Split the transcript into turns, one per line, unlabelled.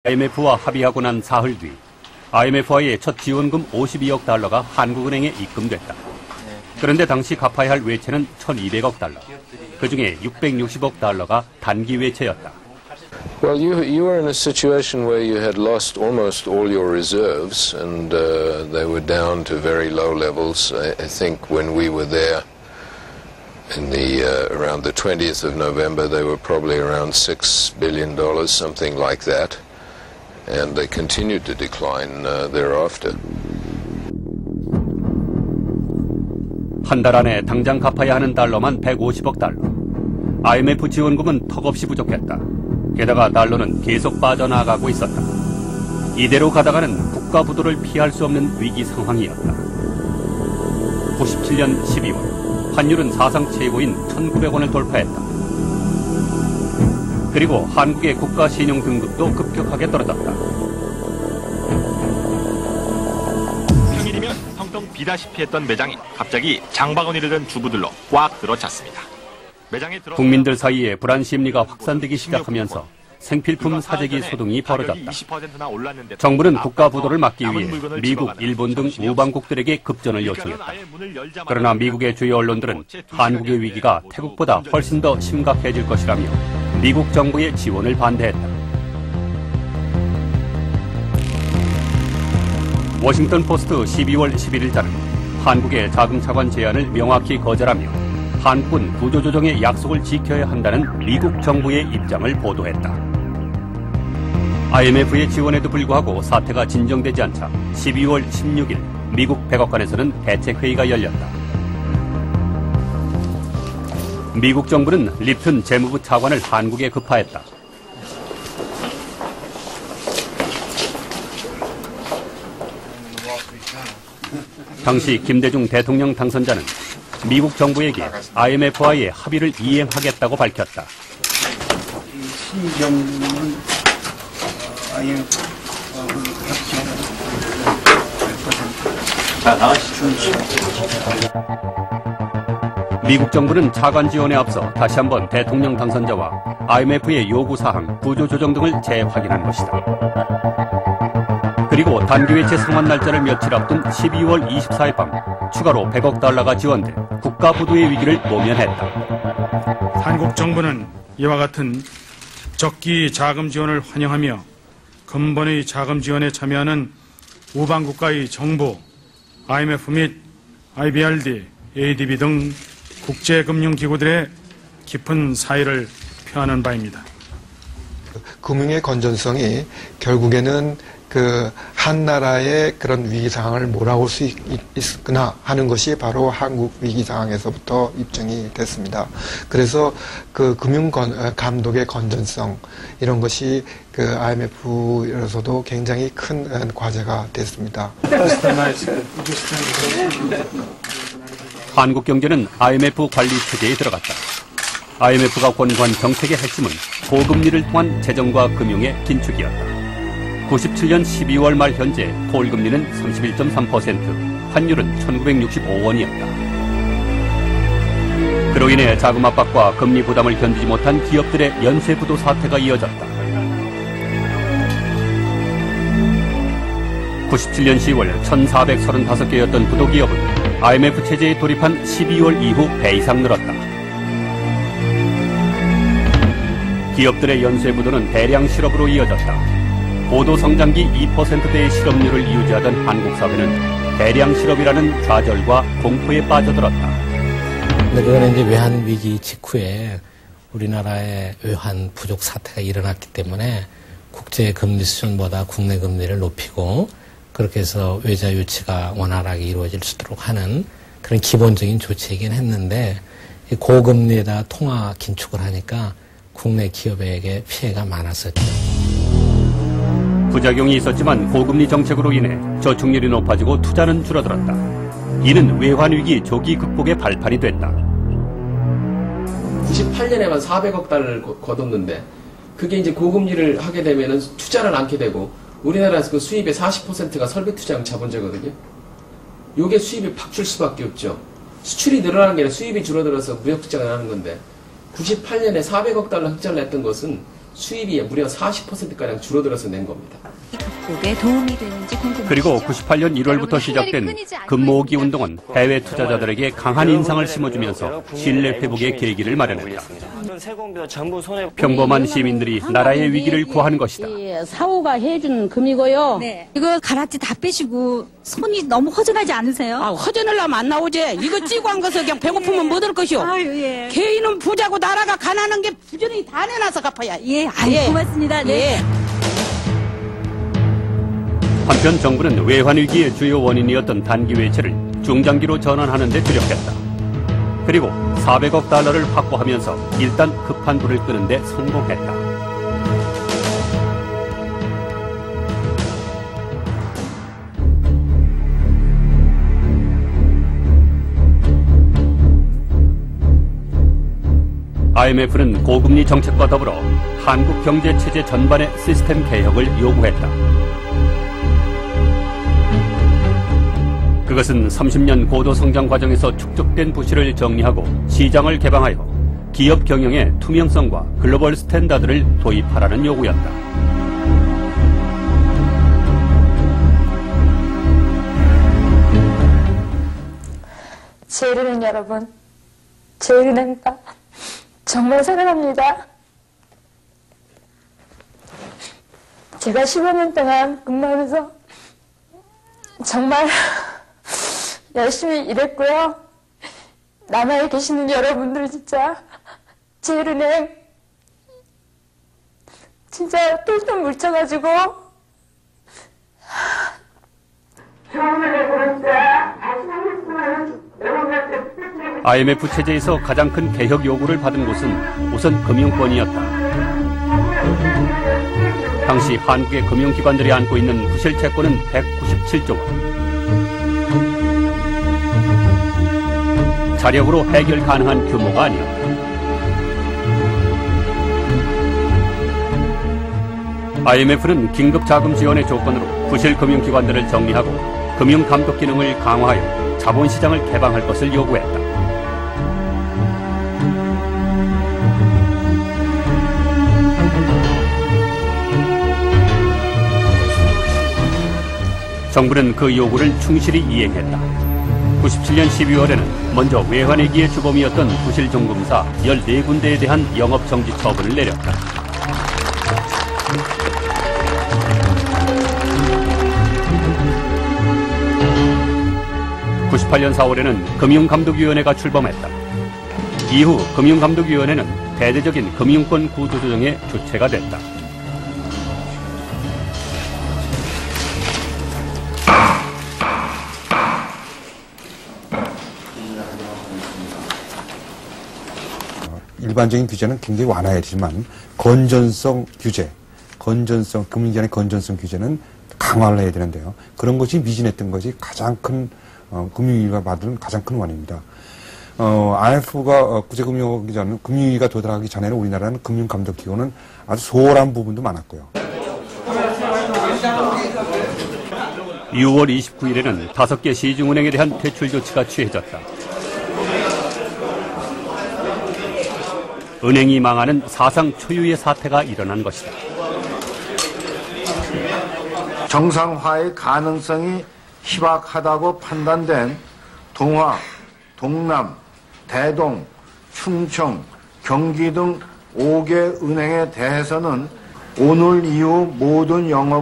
IMF와 합의하고 난 사흘 뒤 IMF와의 첫 지원금 52억 달러가 한국은행에 입금됐다. 그런데 당시 갚아야 할 외채는 1,200억 달러. 그중에 660억 달러가 단기 외채였다.
Well, you were in a situation where you had lost almost all your reserves, and they were down to very low levels. I think when we were there in the around the 20th of November, they were probably around $6 billion, something like that, and they continued to decline thereafter.
한 달 안에 당장 갚아야 하는 달러만 150억 달러. IMF 지원금은 턱없이 부족했다. 게다가 달러는 계속 빠져나가고 있었다. 이대로 가다가는 국가 부도를 피할 수 없는 위기 상황이었다. 97년 12월 환율은 사상 최고인 1,900원을 돌파했다. 그리고 한국의 국가 신용 등급도 급격하게 떨어졌다.
평일이면 텅텅 비다시피 했던 매장이 갑자기 장바구니를 든 주부들로 꽉 들어찼습니다.
국민들 사이에 불안 심리가 확산되기 시작하면서 생필품 사재기 소동이 벌어졌다. 정부는 국가 부도를 막기 위해 미국, 일본 등 우방국들에게 급전을 요청했다. 그러나 미국의 주요 언론들은 한국의 위기가 태국보다 훨씬 더 심각해질 것이라며 미국 정부의 지원을 반대했다. 워싱턴 포스트 12월 11일자는 한국의 자금 차관 제안을 명확히 거절하며 한국은 구조조정의 약속을 지켜야 한다는 미국 정부의 입장을 보도했다. IMF의 지원에도 불구하고 사태가 진정되지 않자 12월 16일 미국 백악관에서는 대책회의가 열렸다. 미국 정부는 립튼 재무부 차관을 한국에 급파했다. 당시 김대중 대통령 당선자는 미국 정부에게 IMF와의 합의를 이행하겠다고 밝혔다.
신정은
미국 정부는 차관 지원에 앞서 다시 한번 대통령 당선자와 IMF의 요구사항, 구조조정 등을 재확인한 것이다. 그리고 단기외채 상환 날짜를 며칠 앞둔 12월 24일 밤 추가로 100억 달러가 지원돼 국가 부도의 위기를 모면했다.
한국 정부는 이와 같은 적기 자금 지원을 환영하며 근본의 자금 지원에 참여하는 우방 국가의 정부, IMF 및 IBRD, ADB 등 국제금융기구들의 깊은 사의를 표하는 바입니다.
금융의 건전성이 결국에는 한 나라의 그런 위기 상황을 몰아올 수 있구나 하는 것이 바로 한국 위기 상황에서부터 입증이 됐습니다. 그래서 금융 감독의 건전성 이런 것이 IMF로서도 굉장히 큰 과제가 됐습니다.
한국 경제는 IMF 관리 체제에 들어갔다. IMF가 권고한 정책의 핵심은 고금리를 통한 재정과 금융의 긴축이었다. 97년 12월 말 현재 콜금리는 31.3%, 환율은 1965원이었다. 그로 인해 자금 압박과 금리 부담을 견디지 못한 기업들의 연쇄 부도 사태가 이어졌다. 97년 10월 1,435개였던 부도 기업은 IMF 체제에 돌입한 12월 이후 배 이상 늘었다. 기업들의 연쇄 부도는 대량 실업으로 이어졌다. 고도 성장기 2%대의 실업률을 유지하던 한국 사회는 대량 실업이라는 좌절과 공포에 빠져들었다.
근데 그건 이제 외환 위기 직후에 우리나라의 외환 부족 사태가 일어났기 때문에 국제 금리 수준보다 국내 금리를 높이고 그렇게 해서 외자 유치가 원활하게 이루어질 수 있도록 하는 그런 기본적인 조치이긴 했는데 고금리에다 통화 긴축을 하니까 국내 기업에게 피해가 많았었죠.
부작용이 있었지만 고금리 정책으로 인해 저축률이 높아지고 투자는 줄어들었다. 이는 외환위기 조기 극복의 발판이 됐다.
98년에만 400억 달러를 거뒀는데 그게 이제 고금리를 하게 되면 투자를 않게 되고 우리나라에서 그 수입의 40%가 설비 투자형 자본재거든요. 요게 수입이 팍 줄 수밖에 없죠. 수출이 늘어나는 게 아니라 수입이 줄어들어서 무역 흑자가 나는 건데 98년에 400억 달러 흑자를 냈던 것은 수입이 무려 40%가량 줄어들어서 낸 겁니다.
극복에 도움이 되는지 궁금합니다.
그리고 98년 1월부터 시작된 금모으기 운동은 해외 투자자들에게 강한 인상을 심어주면서 신뢰 회복의 계기를 마련했다. 평범한 시민들이 나라의 위기를 구한 것이다.
사후가 해준 금이고요.
네. 이거 가락지 다 빼시고 손이 너무 허전하지 않으세요?
아, 허전하려면 안 나오지. 이거 찌고 한 것을 그냥 배고프면 못 할 것이오.
아유, 예.
개인은 부자고 나라가 가난한 게 부전히 다 내놔서 갚아야.
예, 아유, 고맙습니다. 네.
예.
한편 정부는 외환위기의 주요 원인이었던 단기 외채를 중장기로 전환하는 데 주력했다. 그리고 400억 달러를 확보하면서 일단 급한 불을 끄는 데 성공했다. IMF는 고금리 정책과 더불어 한국 경제 체제 전반의 시스템 개혁을 요구했다. 그것은 30년 고도 성장 과정에서 축적된 부실을 정리하고 시장을 개방하여 기업 경영의 투명성과 글로벌 스탠다드를 도입하라는 요구였다.
제일은행 여러분, 제일은행과 정말 사랑합니다. 제가 15년 동안 근무하면서 정말 열심히 일했고요. 남아에 계시는 여러분들 진짜 제일은행 진짜 똘똘 뭉쳐가지고
IMF 체제에서 가장 큰 개혁 요구를 받은 곳은 우선 금융권이었다. 당시 한국의 금융기관들이 안고 있는 부실 채권은 197조 원. 자력으로 해결 가능한 규모가 아니었다. IMF는 긴급 자금 지원의 조건으로 부실 금융기관들을 정리하고 금융 감독 기능을 강화하여 자본시장을 개방할 것을 요구했다. 정부는 그 요구를 충실히 이행했다. 97년 12월에는 먼저 외환위기의 주범이었던 부실정금사 14군데에 대한 영업정지 처분을 내렸다. (98년 4월에는) 금융감독위원회가 출범했다. 이후 금융감독위원회는 대대적인 금융권 구조조정의 주체가 됐다.
일반적인 규제는 굉장히 완화했지만 건전성 규제, 금융기관의 건전성 규제는 강화를 해야 되는데요. 그런 것이 미진했던 것이 가장 큰 금융위기가 받은 가장 큰 원인입니다. IMF가 국제금융기관은 금융위기가 도달하기 전에는 우리나라는 금융감독기관은 아주 소홀한 부분도 많았고요.
6월 29일에는 5개 시중은행에 대한 퇴출 조치가 취해졌다. 은행이 망하는 사상 초유의 사태가 일어난 것이다.
정상화의 가능성이 희박하다고 판단된 동화, 동남, 대동, 충청, 경기 등 5개 은행에 대해서는 오늘 이후 모든 영업